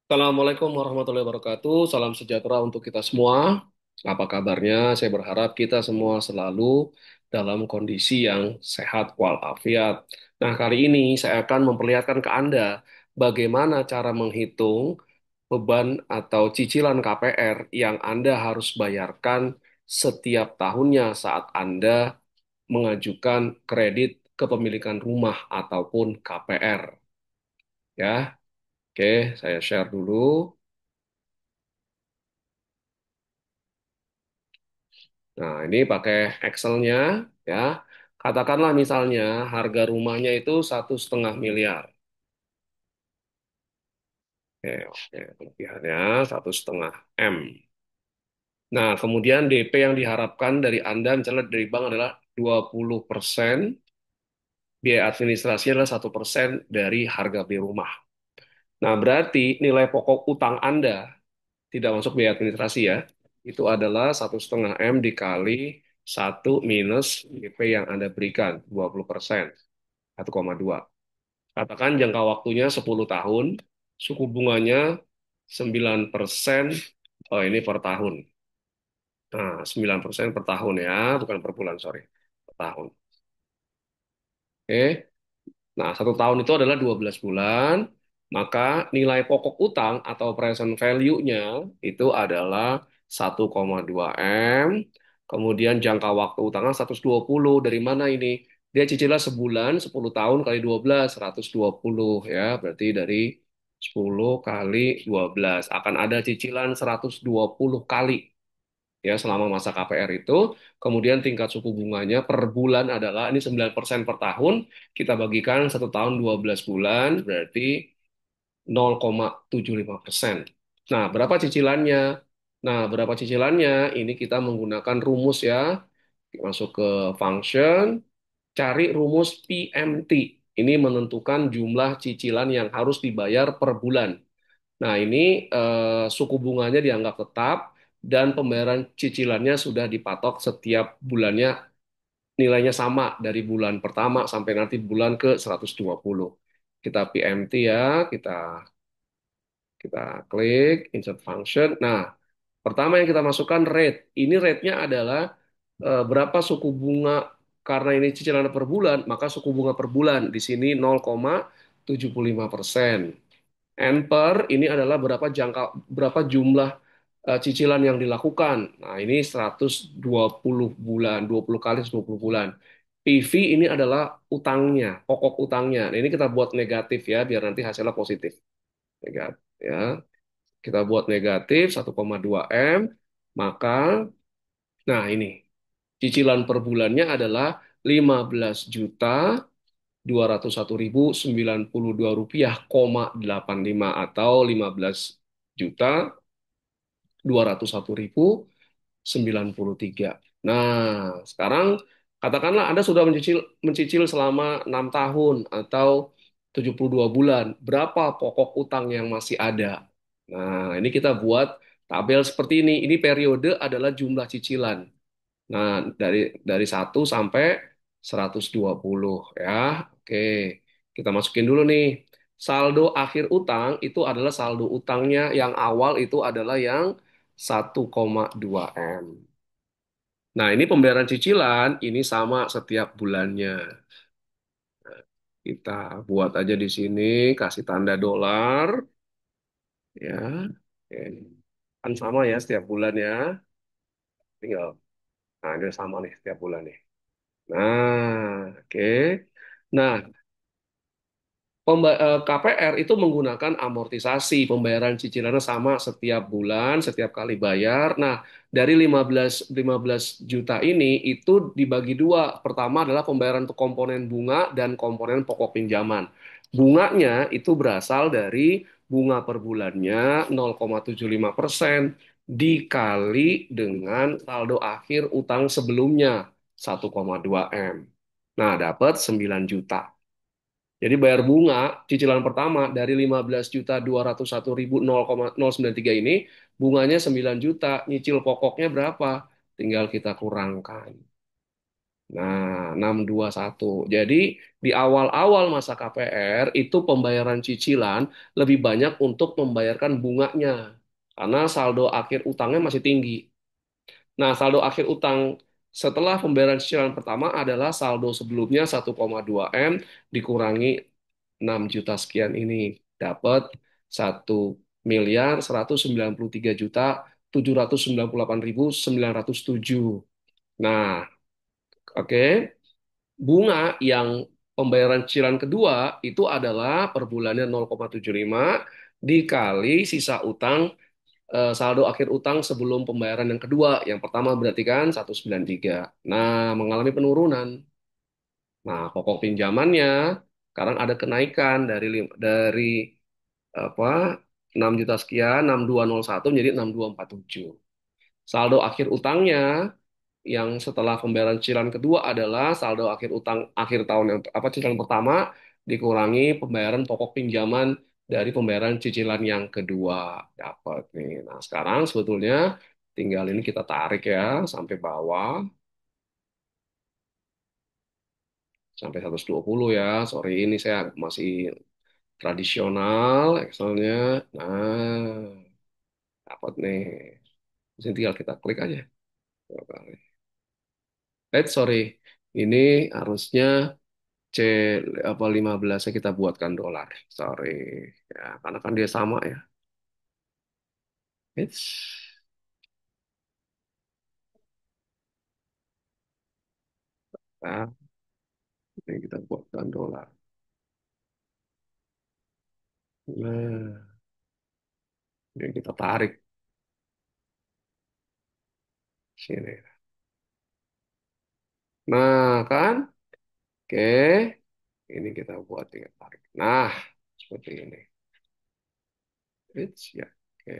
Assalamualaikum warahmatullahi wabarakatuh. Salam sejahtera untuk kita semua. Apa kabarnya? Saya berharap kita semua selalu dalam kondisi yang sehat walafiat. Nah, kali ini saya akan memperlihatkan ke Anda bagaimana cara menghitung beban atau cicilan KPR yang Anda harus bayarkan setiap tahunnya saat Anda mengajukan kredit kepemilikan rumah ataupun KPR. Ya, oke, saya share dulu. Nah, ini pakai Excel-nya ya. Katakanlah misalnya harga rumahnya itu 1,5 miliar. Oke, oke, kelebihannya 1,5 M. Nah, kemudian DP yang diharapkan dari Anda misalnya dari bank adalah 20%, biaya administrasi adalah 1% dari harga beli rumah. Nah, berarti nilai pokok utang Anda tidak masuk biaya administrasi ya. Itu adalah 1,5 M dikali 1 minus DP yang Anda berikan, 20%. 1,2. Katakan jangka waktunya 10 tahun, suku bunganya 9%, oh ini per tahun. Nah, 9% per tahun ya, bukan per bulan, sorry. Per tahun. Oke. Nah, 1 tahun itu adalah 12 bulan, maka nilai pokok utang atau present value-nya itu adalah 1,2 M, kemudian jangka waktu utangnya 120. Dari mana ini? Dia cicilan sebulan, 10 tahun kali 12, 120 ya, berarti dari 10 kali 12. Akan ada cicilan 120 kali ya selama masa KPR itu. Kemudian tingkat suku bunganya per bulan adalah ini 9% per tahun, kita bagikan 1 tahun 12 bulan berarti 0,75%. Nah, berapa cicilannya? Nah, berapa cicilannya? Ini kita menggunakan rumus ya. Masuk ke function, cari rumus PMT. Ini menentukan jumlah cicilan yang harus dibayar per bulan. Nah, ini suku bunganya dianggap tetap dan pembayaran cicilannya sudah dipatok setiap bulannya, nilainya sama dari bulan pertama sampai nanti bulan ke 120. Kita PMT ya, kita kita klik insert function. Nah, pertama yang kita masukkan rate. Ini rate-nya adalah berapa suku bunga, karena ini cicilan per bulan, maka suku bunga per bulan di sini 0,75%. And per ini adalah berapa jumlah cicilan yang dilakukan. Nah, ini 120 bulan, 20 kali 120 bulan. PV ini adalah utangnya, pokok utangnya. Nah, ini kita buat negatif ya, biar nanti hasilnya positif. Negatif ya. Kita buat negatif 1,2 M, maka nah ini cicilan per bulannya adalah 15.201.092 rupiah, 85.201.093. Nah, sekarang katakanlah Anda sudah mencicil selama 6 tahun atau 72 bulan. Berapa pokok utang yang masih ada? Nah, ini kita buat tabel seperti ini. Ini periode adalah jumlah cicilan. Nah, dari 1 sampai 120 ya. Oke. Kita masukin dulu nih. Saldo akhir utang itu adalah saldo utangnya yang awal itu adalah yang 1,2 M. Nah, ini pembayaran cicilan ini sama setiap bulannya. Kita buat aja di sini, kasih tanda dolar ya. Oke. Kan sama ya setiap bulan ya. Tinggal nah ini sama nih setiap bulan nih. Nah, oke. Nah, KPR itu menggunakan amortisasi, pembayaran cicilannya sama setiap bulan, setiap kali bayar. Nah, dari 15 juta ini itu dibagi dua. Pertama adalah pembayaran untuk komponen bunga dan komponen pokok pinjaman. Bunganya itu berasal dari bunga per bulannya 0,75% dikali dengan saldo akhir utang sebelumnya 1,2 M. Nah, dapat 9 juta. Jadi bayar bunga cicilan pertama dari 15.201.093 ini, bunganya 9 juta, nyicil pokoknya berapa? Tinggal kita kurangkan. Nah, 621. Jadi di awal-awal masa KPR itu pembayaran cicilan lebih banyak untuk membayarkan bunganya. Karena saldo akhir utangnya masih tinggi. Nah, saldo akhir utang setelah pembayaran cicilan pertama adalah saldo sebelumnya 1,2 M dikurangi 6 juta sekian ini. Dapat 1.193.798.907. Nah, oke. Bunga yang pembayaran cicilan kedua itu adalah per bulannya 0,75 dikali sisa utang, saldo akhir utang sebelum pembayaran yang kedua. Yang pertama berarti kan 193. Nah, mengalami penurunan. Nah, pokok pinjamannya sekarang ada kenaikan dari apa 6 juta sekian, 6.201 menjadi 6.247. Saldo akhir utangnya yang setelah pembayaran cicilan kedua adalah saldo akhir utang akhir tahun yang cicilan pertama dikurangi pembayaran pokok pinjaman dari pembayaran cicilan yang kedua dapat nih. Nah, sekarang sebetulnya tinggal ini kita tarik ya sampai bawah sampai 120 ya. Sorry ini saya masih tradisional Excelnya. Nah, dapat nih. Di sini tinggal kita klik aja. Sorry. Ini harusnya C apa 15-nya kita buatkan dolar. Sorry. Ya, karena kan dia sama ya. It's, nah, ini kita buatkan dolar. Nah, ini kita tarik sini. Nah, kan? Oke. Ini kita buat tinggal tarik. Nah, seperti ini. Ya. Oke.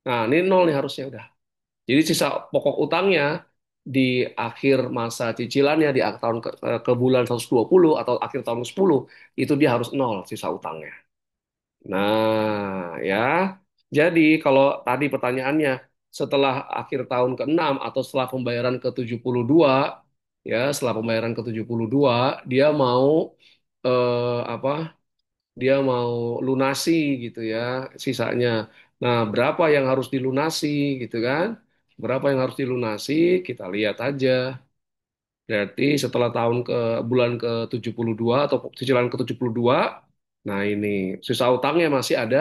Nah, ini nol nih harusnya udah. Jadi sisa pokok utangnya di akhir masa cicilannya di akhir tahun ke bulan 120 atau akhir tahun ke-10 itu dia harus nol sisa utangnya. Nah, ya. Jadi kalau tadi pertanyaannya setelah akhir tahun ke-6 atau setelah pembayaran ke-72 ya, setelah pembayaran ke-72 dia mau apa? Dia mau lunasi gitu ya sisanya. Nah, berapa yang harus dilunasi gitu kan? Berapa yang harus dilunasi? Kita lihat aja. Berarti setelah bulan ke-72 atau cicilan ke-72, nah ini sisa utangnya masih ada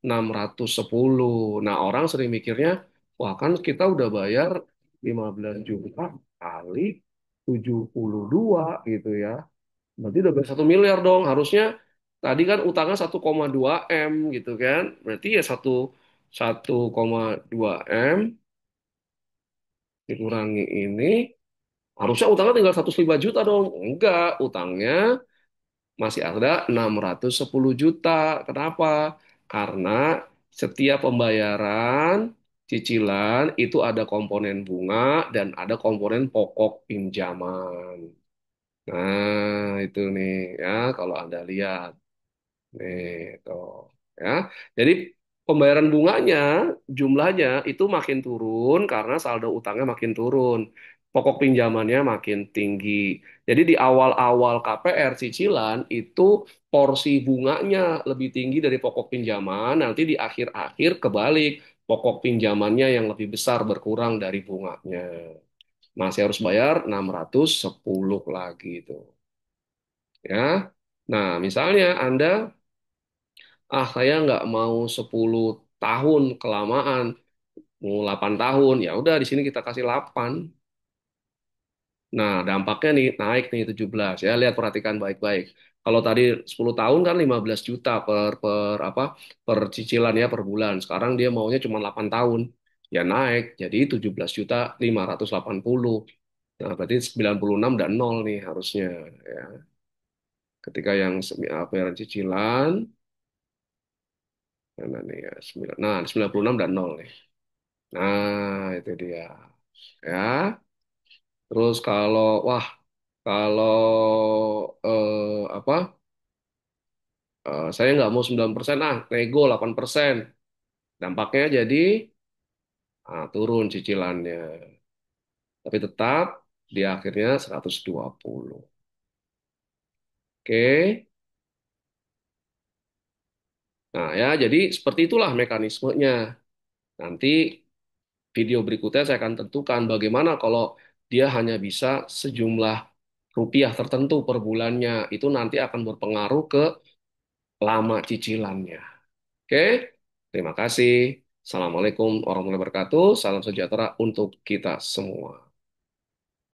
610. Nah, orang sering mikirnya, wah kan kita udah bayar 15 juta kali 72 gitu ya. Berarti udah bayar 1 miliar dong. Harusnya tadi kan utangnya 1,2 M gitu kan. Berarti ya 1,2 M dikurangi ini. Harusnya utangnya tinggal 105 juta dong. Enggak, utangnya masih ada 610 juta. Kenapa? Karena setiap pembayaran cicilan itu ada komponen bunga dan ada komponen pokok pinjaman. Nah, itu nih ya kalau Anda lihat. Nih, tuh. Ya. Jadi pembayaran bunganya jumlahnya itu makin turun karena saldo utangnya makin turun. Pokok pinjamannya makin tinggi. Jadi di awal-awal KPR cicilan itu porsi bunganya lebih tinggi dari pokok pinjaman. Nanti di akhir-akhir kebalik, pokok pinjamannya yang lebih besar berkurang dari bunganya. Masih harus bayar 610 lagi itu. Ya. Nah, misalnya Anda saya nggak mau 10 tahun kelamaan, mau 8 tahun, ya udah di sini kita kasih 8. Nah, dampaknya nih naik nih 17 ya. Lihat perhatikan baik-baik. Kalau tadi 10 tahun kan 15 juta per cicilan ya per bulan. Sekarang dia maunya cuma 8 tahun. Ya naik jadi 17.580. Nah, berarti 96 dan nol nih harusnya ya. Ketika yang bayaran cicilan mana nih ya 96 dan nol nih. Nah, itu dia. Ya. Terus kalau saya nggak mau 9%, nego 8%. Dampaknya jadi turun cicilannya. Tapi tetap di akhirnya 120. Oke. Nah, ya, jadi seperti itulah mekanismenya. Nanti video berikutnya saya akan tentukan bagaimana kalau dia hanya bisa sejumlah rupiah tertentu per bulannya. Itu nanti akan berpengaruh ke lama cicilannya. Oke, terima kasih. Assalamualaikum warahmatullahi wabarakatuh. Salam sejahtera untuk kita semua.